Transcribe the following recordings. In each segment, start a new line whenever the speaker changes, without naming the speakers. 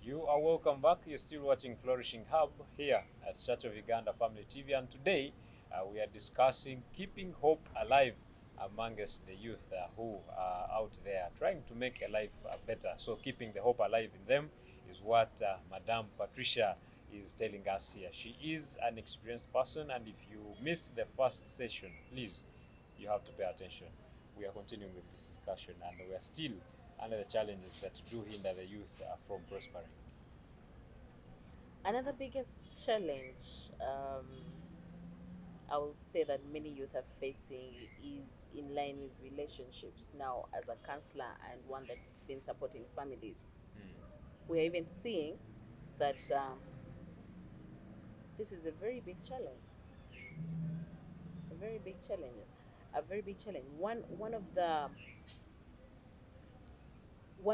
You are welcome back. You're still watching Flourishing Hub here at Church of Uganda Family TV, and today we are discussing keeping hope alive amongst the youth who are out there trying to make a life better. So keeping the hope alive in them is what Madame Patricia is telling us here. She is an experienced person, and if you missed the first session, please, you have to pay attention. We are continuing with this discussion, and we are still under the challenges that do hinder the youth from prospering.
Another biggest challenge I will say that many youth are facing is in line with relationships. Now, as a counselor and one that's been supporting families, we are even seeing that this is a very big challenge. A very big challenge. A very big challenge. One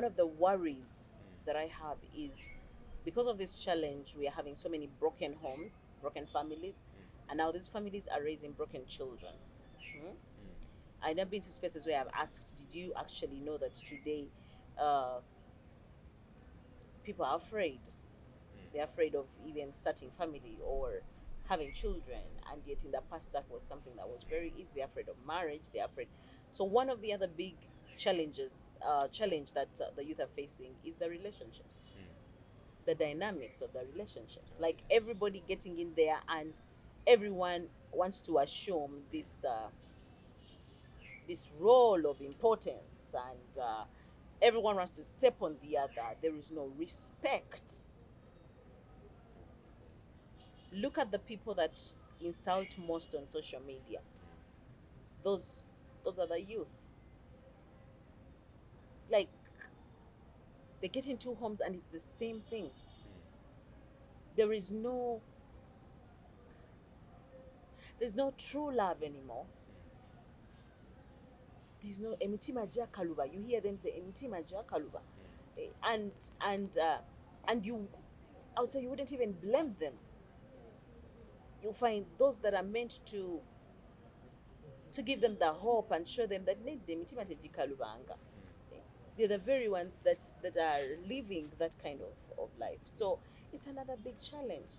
of the worries that I have is because of this challenge, we are having so many broken homes, broken families, and now these families are raising broken children. Hmm? I've been to spaces where I've asked, did you actually know that today uh, people are afraid? They're afraid of even starting family or having children, and yet in the past that was something that was very easy. They're afraid of marriage. They're afraid. So one of the other big challenge that the youth are facing is the relationships, the dynamics of the relationships. Like everybody getting in there, and everyone wants to assume this role of importance, and everyone wants to step on the other. There is no respect. Look at the people that insult most on social media. Those those are the youth. Like they get into homes and it's the same thing. There is no there's no true love anymore. There's no emitima jakaluba. You hear them say emitima jakaluba. And and uh, and you I would say you wouldn't even blame them. You find those that are meant to give them the hope and show them that need them emitima tejikalubanga. They're the very ones that are living that kind of life. So it's another big challenge.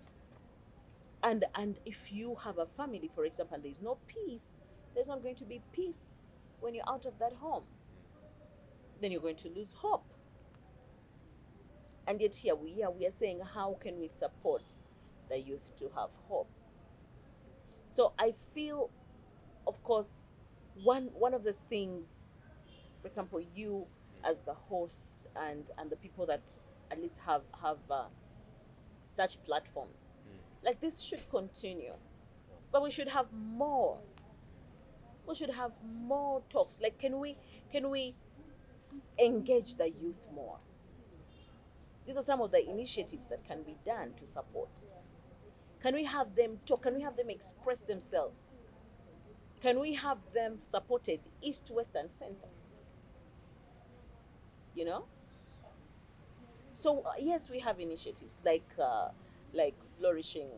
And if you have a family, for example, and there's no peace, there's not going to be peace when you're out of that home. Then you're going to lose hope. And yet here we are saying, how can we support the youth to have hope? So I feel, of course, one of the things, for example, you as the host and the people that at least have such platforms, like this should continue, but we should have more. We should have more talks. Like, can we engage the youth more? These are some of the initiatives that can be done to support. Can we have them talk? Can we have them express themselves? Can we have them supported east, west, and center? You know. So yes, we have initiatives like flourishing,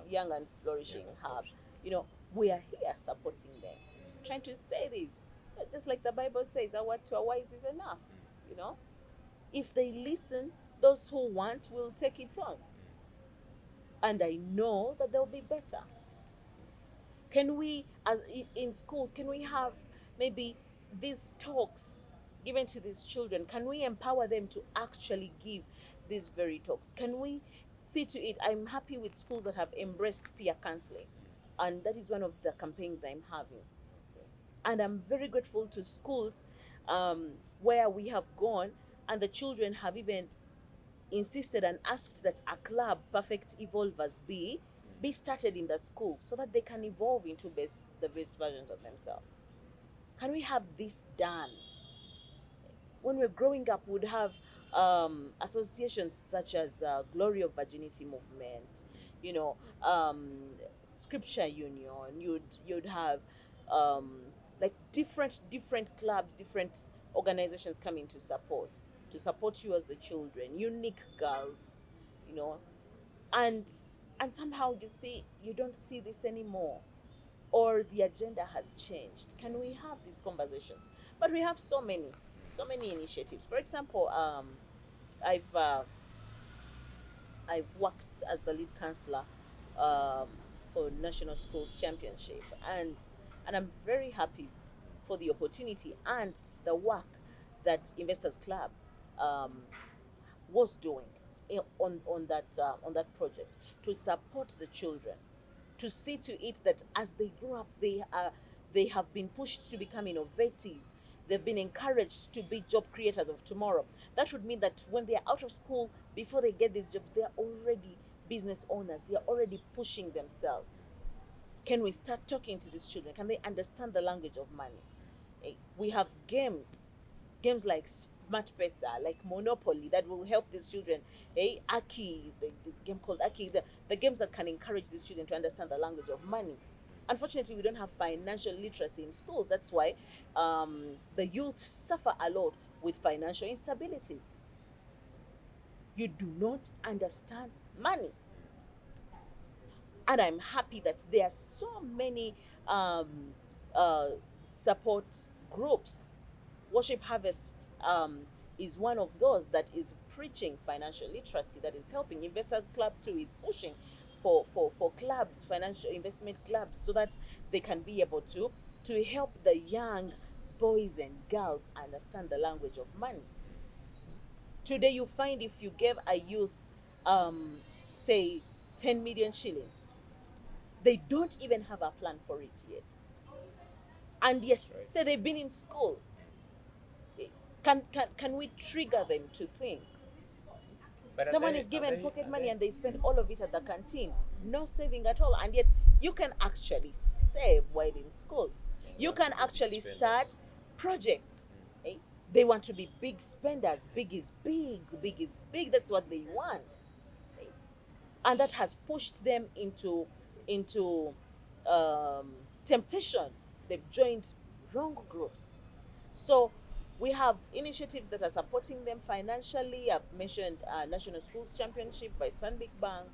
young and flourishing hub. You know, we are here supporting them, trying to say this, just like the Bible says, "Our to our wise is enough." You know, if they listen, those who want will take it on, and I know that they'll be better. Can we, as in schools, can we have maybe these talks given to these children? Can we empower them to actually give these very talks? Can we see to it? I'm happy with schools that have embraced peer counseling, and that is one of the campaigns I'm having. And I'm very grateful to schools where we have gone, and the children have even insisted and asked that a club, Perfect Evolvers, be started in the school so that they can evolve into the best versions of themselves. Can we have this done? When we're growing up, we'd have associations such as Glory of Virginity Movement, you know, Scripture Union. You'd have like different clubs, different organizations coming to support you as the children, unique girls, you know, and and somehow you don't see this anymore, or the agenda has changed. Can we have these conversations? But we have so many initiatives. For example, I've I've worked as the lead counselor um, for National Schools Championship, and I'm very happy for the opportunity and the work that Investors Club um, was doing on that project to support the children, to see to it that as they grow up, they have been pushed to become innovative. They've been encouraged to be job creators of tomorrow. That would mean that when they are out of school, before they get these jobs, they are already business owners. They are already pushing themselves. Can we start talking to these children? Can they understand the language of money? We have games like Smart Pesa, like Monopoly, that will help these children. Aki, this game called Aki, the games that can encourage these children to understand the language of money. Unfortunately, we don't have financial literacy in schools. That's why the youth suffer a lot with financial instabilities. You do not understand money. And I'm happy that there are so many support groups. Worship Harvest is one of those that is preaching financial literacy, that is helping. Investors Club too is pushing for clubs, financial investment clubs, so that they can be able to help the young boys and girls understand the language of money. Today you find if you gave a youth say 10 million shillings, they don't even have a plan for it yet. And yet,
Right.
say they've been in school. Can we trigger them to think?
But
Someone is given pocket money and they spend all of it at the canteen. No saving at all. And yet, you can actually save while in school. You can actually start projects. They want to be big spenders. Big is big. Big is big. That's what they want. And that has pushed them into temptation. They've joined wrong groups. So we have initiatives that are supporting them financially. I've mentioned National Schools Championship by Stanbic Bank.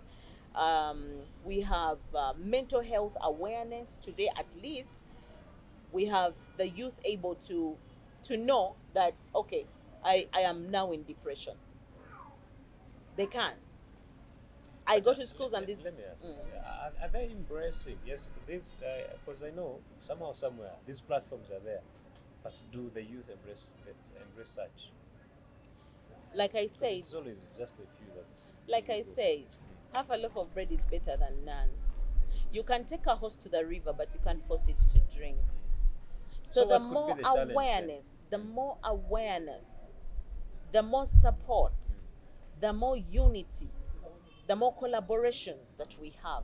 We have mental health awareness. Today, at least, we have the youth able to know that, okay, I am now in depression. They can. I go to schools and
let
this.
me ask, are they embracing? Yes, this because I know somehow somewhere these platforms are there, but do the youth embrace such?
Like I
'Cause
said,
it's always just a few that.
like I said, half a loaf of bread is better than none. You can take a horse to the river, but you can't force it to drink. So the
what could
more
be the challenge then?
awareness, the more support, the more unity, the more collaborations that we have,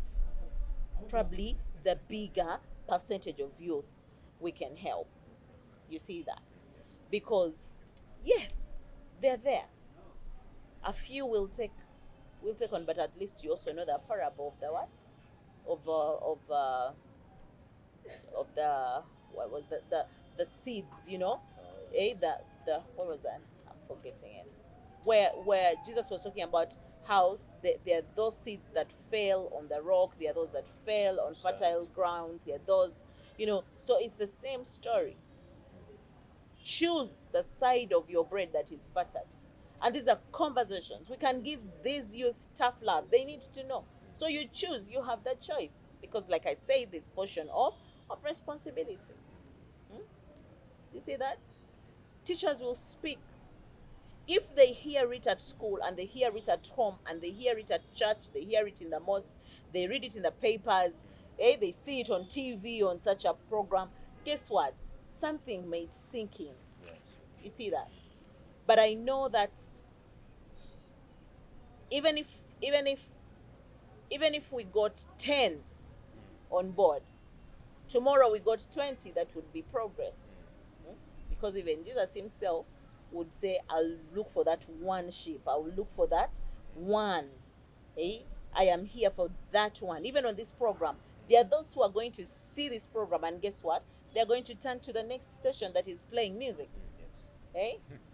probably the bigger percentage of youth we can help. You see that? Because yes, they're there. A few will take on, but at least you also know the parable of the what? Of the what was the seeds, you know? The what was that? I'm forgetting it. Where Jesus was talking about how there are those seeds that fell on the rock, there are those that fell on fertile ground, there are those, so it's the same story. Choose the side of your bread that is buttered. And these are conversations. We can give these youth tough love. They need to know. So you choose, you have that choice. Because like I say, this portion of responsibility. You see that? Teachers will speak. If they hear it at school and they hear it at home and they hear it at church, they hear it in the mosque, they read it in the papers, they see it on TV on such a program, guess what? Something may sink in.
Yes.
You see that? But I know that even if we got 10 on board, tomorrow we got 20, that would be progress. Because even Jesus himself would say, I'll look for that one sheep. I'll look for that one. I am here for that one. Even on this program, there are those who are going to see this program, and guess what? They're going to turn to the next station that is playing music.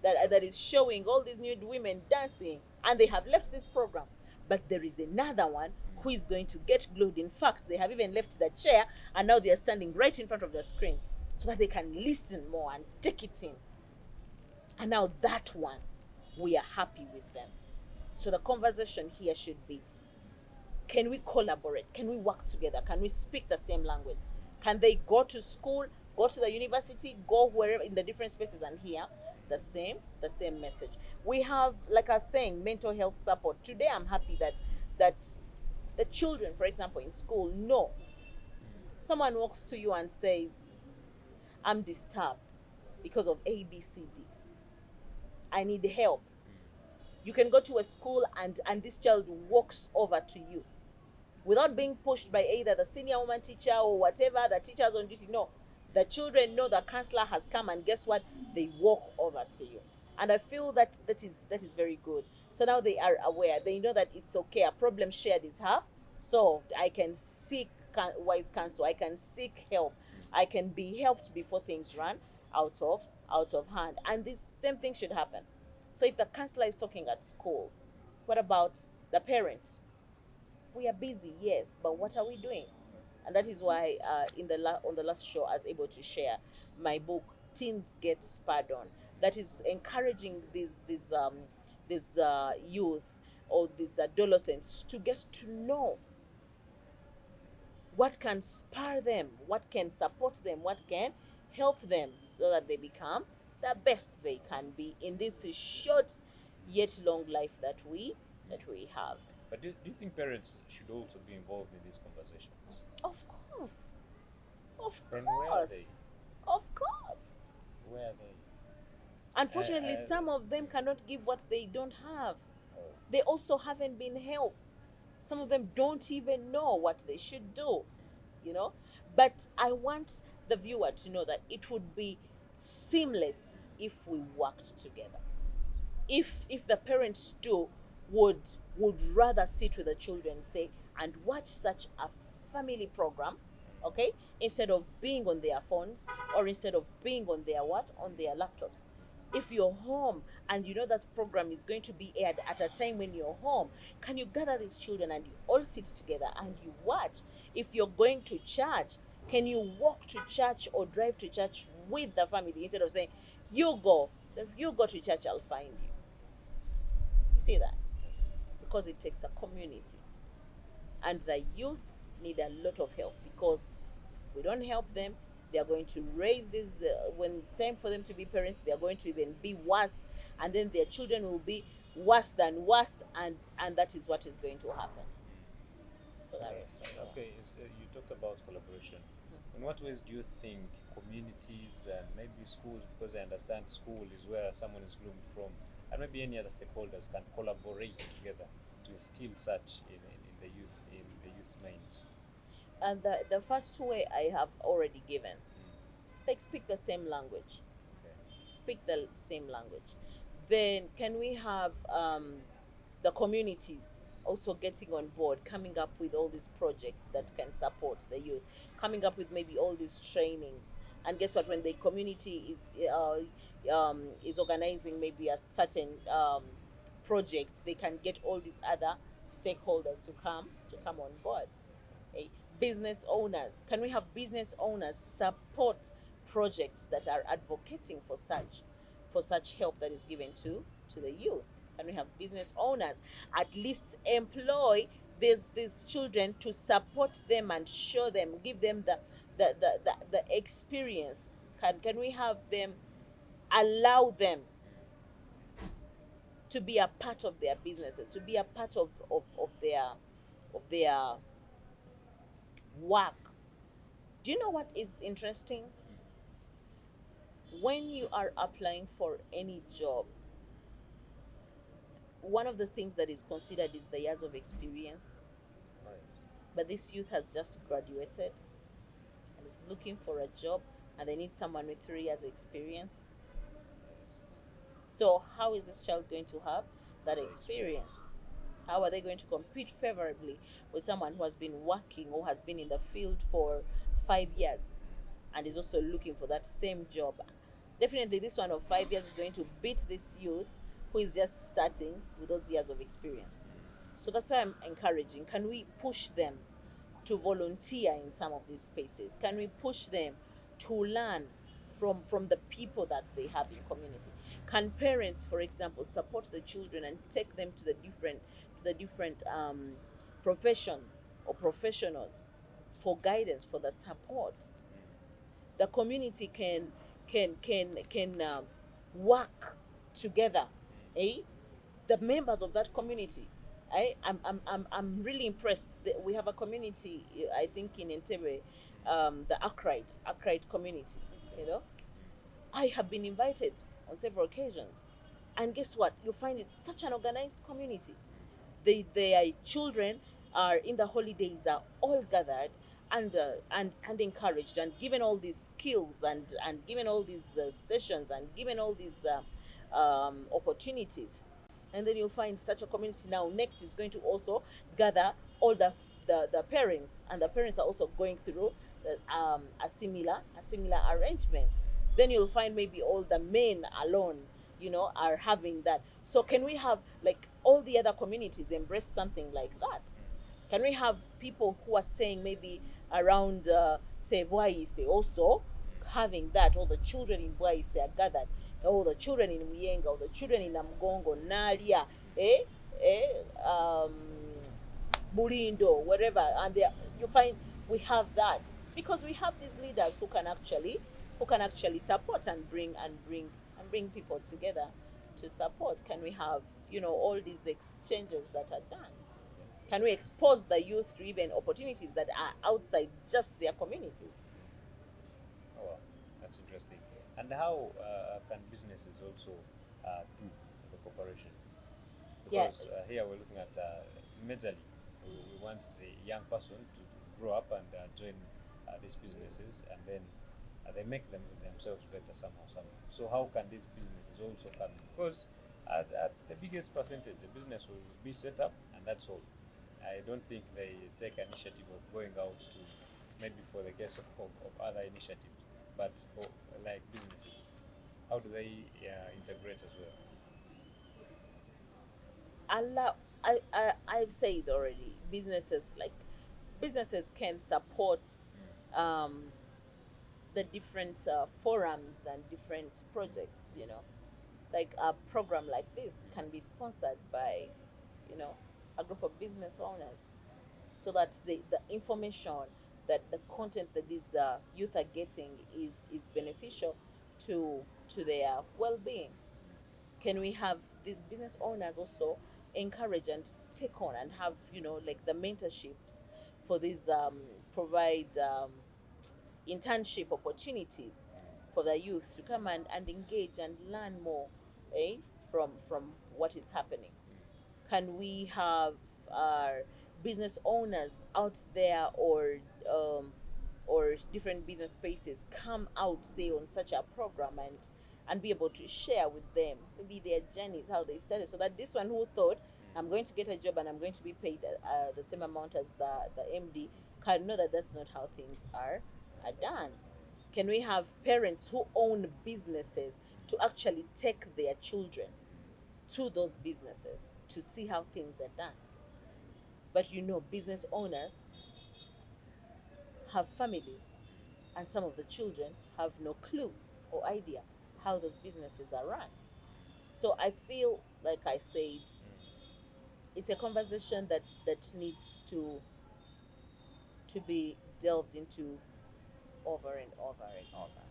That is showing all these nude women dancing, and they have left this program. But there is another one who is going to get glued. In fact, they have even left the chair, and now they are standing right in front of the screen so that they can listen more and take it in. And now that one, we are happy with them. So the conversation here should be, can we collaborate? Can we work together? Can we speak the same language? Can they go to school, go to the university, go wherever in the different spaces and hear the same message? We have, like I was saying, mental health support. Today I'm happy that the children, for example, in school know. Someone walks to you and says, I'm disturbed because of A, B, C, D. I need help. You can go to a school and this child walks over to you without being pushed by either the senior woman teacher or whatever, the teachers on duty. No, the children know the counselor has come, and guess what? They walk over to you. And I feel that is very good. So now they are aware. They know that it's okay. A problem shared is half solved. I can seek wise counsel. I can seek help. I can be helped before things run out of hand. And this same thing should happen. So if the counselor is talking at school, what about the parent? We are busy, yes, but what are we doing? And that is why on the last show I was able to share my book, Teens Get Spurred On, that is encouraging these youth or these adolescents to get to know what can spur them, what can support them, what can help them so that they become the best they can be in this short yet long life that we have.
But do you think parents should also be involved in these conversations?
Of course.
Then where are they?
Of course.
Where are they?
Unfortunately, some of them cannot give what they don't have.
Oh.
They also haven't been helped. Some of them don't even know what they should do, But I want the viewer to know that it would be seamless if we worked together. If the parents too would rather sit with the children, say, and watch such a family program, okay, instead of being on their phones or instead of being on their laptops. If you're home and you know that program is going to be aired at a time when you're home, can you gather these children and you all sit together and you watch? If you're going to church, can you walk to church or drive to church with the family instead of saying, you go to church, I'll find you. You see that? Because it takes a community. And the youth need a lot of help, because if we don't help them, they are going to raise this, when it's time for them to be parents, they are going to even be worse, and then their children will be worse than worse, and that is what is going to happen. So that is
okay, so you talked about collaboration. In what ways do you think communities and maybe schools, because I understand school is where someone is groomed from, and maybe any other stakeholders can collaborate together to instill such in the youth minds?
And the first way I have already given, like, speak the same language.
Okay.
Speak the same language. Then can we have the communities also getting on board, coming up with all these projects that can support the youth, coming up with maybe all these trainings. And guess what? When the community is organizing maybe a certain project, they can get all these other stakeholders to come on board. Okay? Business owners, can we have business owners support projects that are advocating for such help that is given to the youth? Can we have business owners at least employ these children to support them and show them, give them the experience? Can we have them, allow them to be a part of their businesses, to be a part of their work? Do you know what is interesting? When you are applying for any job, one of the things that is considered is the years of experience.
Right.
But this youth has just graduated and is looking for a job, and they need someone with 3 years experience. So how is this child going to have that experience? How are they going to compete favorably with someone who has been working or has been in the field for 5 years and is also looking for that same job? Definitely this one of 5 years is going to beat this youth who is just starting with those years of experience. So that's why I'm encouraging. Can we push them to volunteer in some of these spaces? Can we push them to learn from the people that they have in community? Can parents, for example, support the children and take them to the different professions or professionals for guidance, for the support? The community can work together, eh? The members of that community. I'm really impressed. We have a community, I think, in Entebbe, the Akrite community. You know, I have been invited on several occasions, and guess what? You find it's such an organized community. Their children are in the holidays are all gathered and encouraged and given all these skills and given all these sessions and given all these opportunities. And then you'll find such a community now next is going to also gather all the parents, and the parents are also going through a similar arrangement. Then you'll find maybe all the men alone, are having that. So can we have, like, all the other communities embrace something like that? Can we have people who are staying maybe around, say, Bwaise also having that? All the children in Bwaise are gathered. All the children in Muyenga, all the children in Namgongo, Nalia, Burindo, wherever. And you find we have that because we have these leaders who can actually support and bring people together to support. Can we have, all these exchanges that are done? Can we expose the youth to even opportunities that are outside just their communities?
Oh, wow. That's interesting. And how can businesses also do the cooperation? Because here we're looking at majorly, we want the young person to grow up and join these businesses, and then they make themselves better somehow. So how can these businesses also come in? Because at the biggest percentage, the business will be set up and that's all. I don't think they take initiative of going out to, maybe for the case of other initiatives, but for like businesses, how do they integrate as well?
I've said already, businesses can support the different forums and different projects. Like a program like this can be sponsored by, a group of business owners, so that the information, that the content that these youth are getting is beneficial to their well-being. Can we have these business owners also encourage and take on and have, like the mentorships for these, provide internship opportunities for the youth to come and engage and learn more, from what is happening? Can we have our business owners out there, or different business spaces come out, say, on such a program and be able to share with them maybe their journeys, how they started, so that this one who thought, I'm going to get a job and I'm going to be paid the same amount as the MD, can know that that's not how things are done. Can we have parents who own businesses to actually take their children to those businesses to see how things are done? But business owners have families, and some of the children have no clue or idea how those businesses are run. So I feel, like I said, it's a conversation that needs to be delved into over and over and over.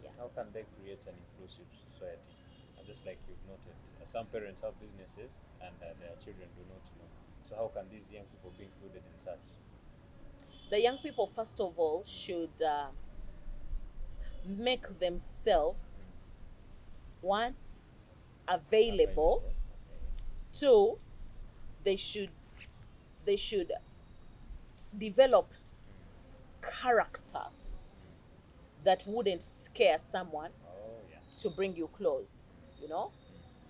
Yeah.
How can they create an inclusive society? Just like you've noted, some parents have businesses and their children do not know. So how can these young people be included in such?
The young people, first of all, should make themselves, one, available. Two, they should develop character that wouldn't scare someone to bring you close.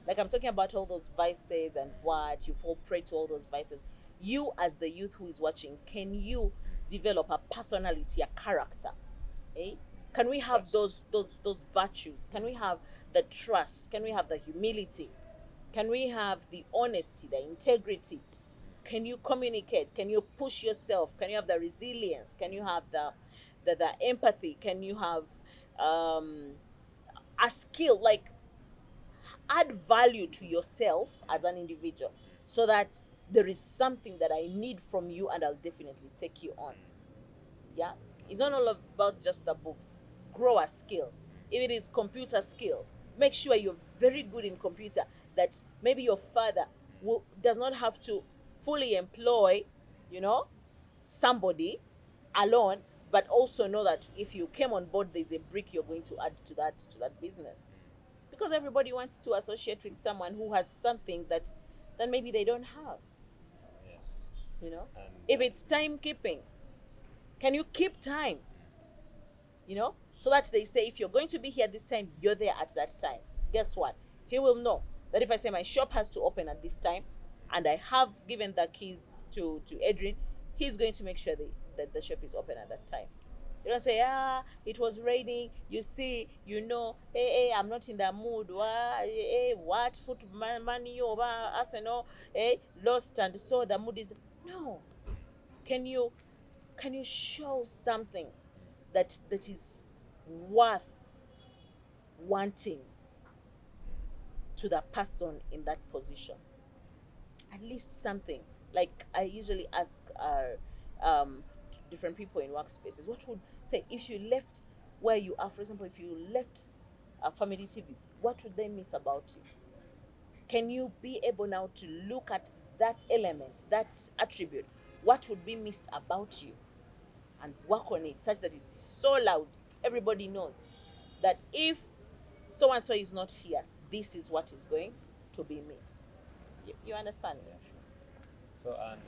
Like I'm talking about all those vices and what you fall prey to, all those vices. You, as the youth who is watching, can you develop a personality, a character? Can we have those virtues? Can we have the trust? Can we have the humility? Can we have the honesty, the integrity? Can you communicate? Can you push yourself? Can you have the resilience? Can you have the empathy? Can you have a skill, like add value to yourself as an individual, so that there is something that I need from you and I'll definitely take you on. Yeah, it's not all about just the books. Grow a skill. If it is computer skill, make sure you're very good in computer, that maybe your father does not have to fully employ, you know, somebody alone, but also know that if you came on board, there's a brick you're going to add to that business, because everybody wants to associate with someone who has something that maybe they don't have.
Yes.
You know,
And
if it's timekeeping, can you keep time? You know, so that they say if you're going to be here this time, you're there at that time. Guess what? He will know that if I say my shop has to open at this time, and I have given the keys to Adrian, he's going to make sure that the shop is open at that time. You don't say, it was raining, you see, you know, hey, I'm not in the mood. Hey, what? Foot money over Arsenal, hey, lost, and so the mood is. No. Can you show something that is worth wanting to the person in that position? At least something. Like I usually ask different people in workspaces, what would say if you left where you are, for example, if you left Family TV, what would they miss about you? Can you be able now to look at that element, that attribute, what would be missed about you, and work on it such that it's so loud everybody knows that if so and so is not here, this is what is going to be missed. You understand me?
yeah, sure. So, and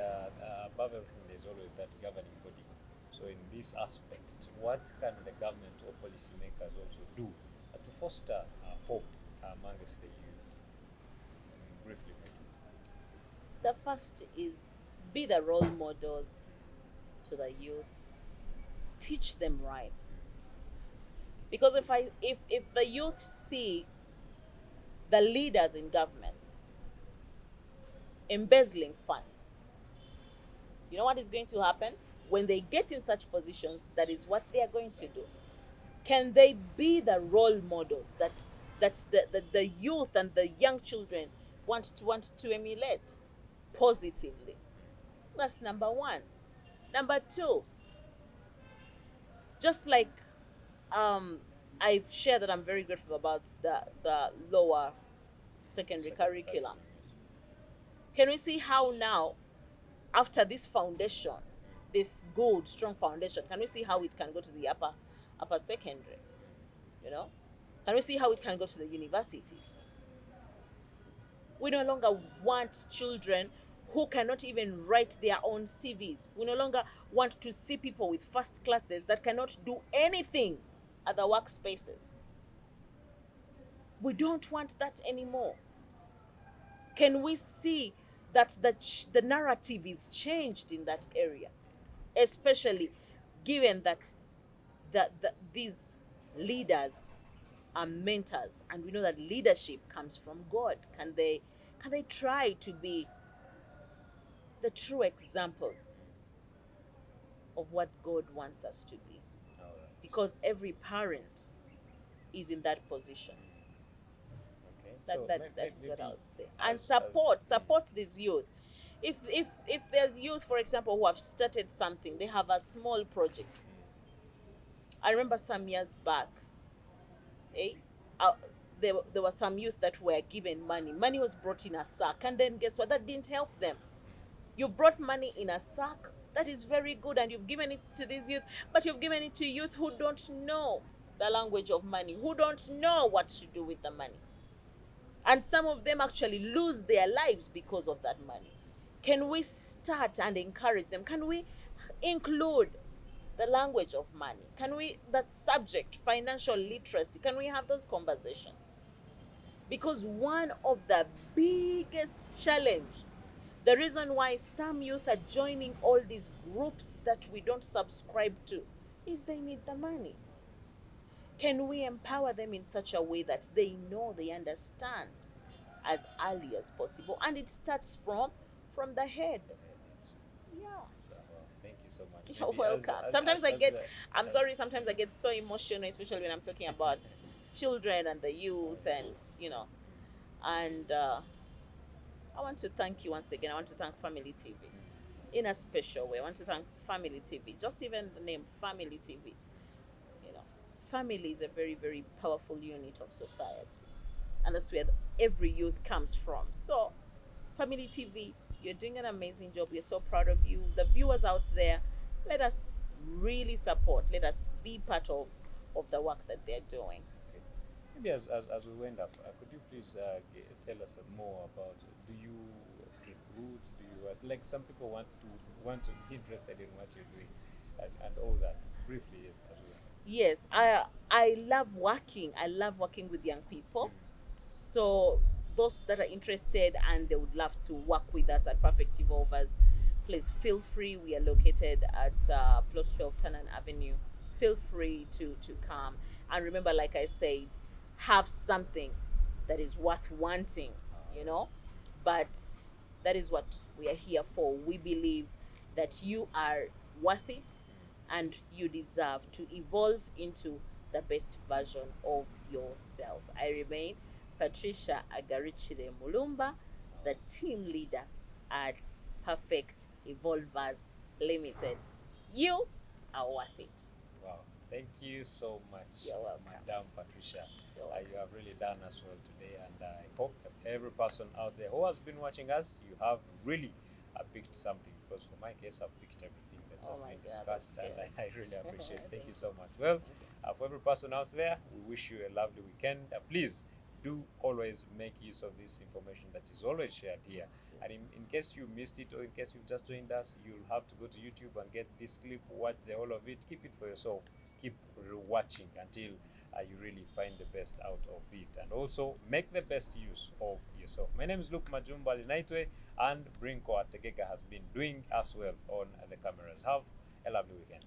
above everything, there's always that governing body. So, in this aspect, what can the government or policymakers also do to foster hope amongst the youth? Briefly,
The first is be the role models to the youth. Teach them right. Because if the youth see the leaders in government embezzling funds, you know what is going to happen? When they get in such positions, that is what they are going to do. Can they be the role models that's the youth and the young children want to emulate positively? That's number one. Number two, just like I've shared that I'm very grateful about the lower secondary curriculum. Can we see how now, after this foundation, this good strong foundation, can we see how it can go to the upper secondary? You know, can we see how it can go to the universities? We no longer want children who cannot even write their own CVs. We no longer want to see people with first classes that cannot do anything at the workspaces. We don't want that anymore. Can we see that the narrative is changed in that area, especially given that these leaders are mentors, and we know that leadership comes from God? Can they try to be the true examples of what God wants us to be?
all right.
Because every parent is in that position.
Okay.
That's
maybe
what I would say. And
as-
support these youth. If the youth, for example, who have started something, they have a small project. I remember some years back, there were some youth that were given money. Money was brought in a sack, and then guess what? That didn't help them. You brought money in a sack. That is very good, and you've given it to these youth, but you've given it to youth who don't know the language of money, who don't know what to do with the money. And some of them actually lose their lives because of that money. Can we start and encourage them? Can we include the language of money? Can we, that subject, financial literacy, can we have those conversations? Because one of the biggest challenge, the reason why some youth are joining all these groups that we don't subscribe to, is they need the money. Can we empower them in such a way that they know, they understand as early as possible? And it starts from the head. Yeah.
Thank you so much.
You're welcome. Sometimes sometimes I get so emotional, especially when I'm talking about children and the youth, and and I want to thank you once again. I want to thank Family TV in a special way. I want to thank Family TV. Just even the name Family TV. Family is a very, very powerful unit of society, and that's where every youth comes from. So, Family TV, you're doing an amazing job. We're so proud of you. The viewers out there, let us really support. Let us be part of the work that they're doing.
Maybe as we went up, could you please tell us more about, do you recruit, do you like some people want to be interested in what you're doing, and all that briefly, yes, as well.
Yes, I love working. I love working with young people. So those that are interested and they would love to work with us at Perfect Evolvers, please feel free. We are located at plus 12 Tanan Avenue. Feel free to come. And remember, like I said, have something that is worth wanting, But that is what we are here for. We believe that you are worth it and you deserve to evolve into the best version of yourself. I remain Patricia Agarukire Mulumba, the team leader at Perfect Evolvers Limited. You are worth it.
Wow. Thank you so much,
You're welcome.
Madam Patricia.
You're welcome.
You have really done us well today, and I hope that every person out there who has been watching us, you have really picked something, because for my case, I've picked everything that has been discussed, and I really appreciate it. Thank you so much. Well, for every person out there, we wish you a lovely weekend. Please do always make use of this information that is always shared here. And in case you missed it, or in case you've just joined us, you'll have to go to YouTube and get this clip, watch the whole of it, keep it for yourself, keep watching until you really find the best out of it, and also make the best use of yourself. My name is Luke Majumba Linaitwe, and Brinko Ategeka has been doing as well on the cameras. Have a lovely weekend.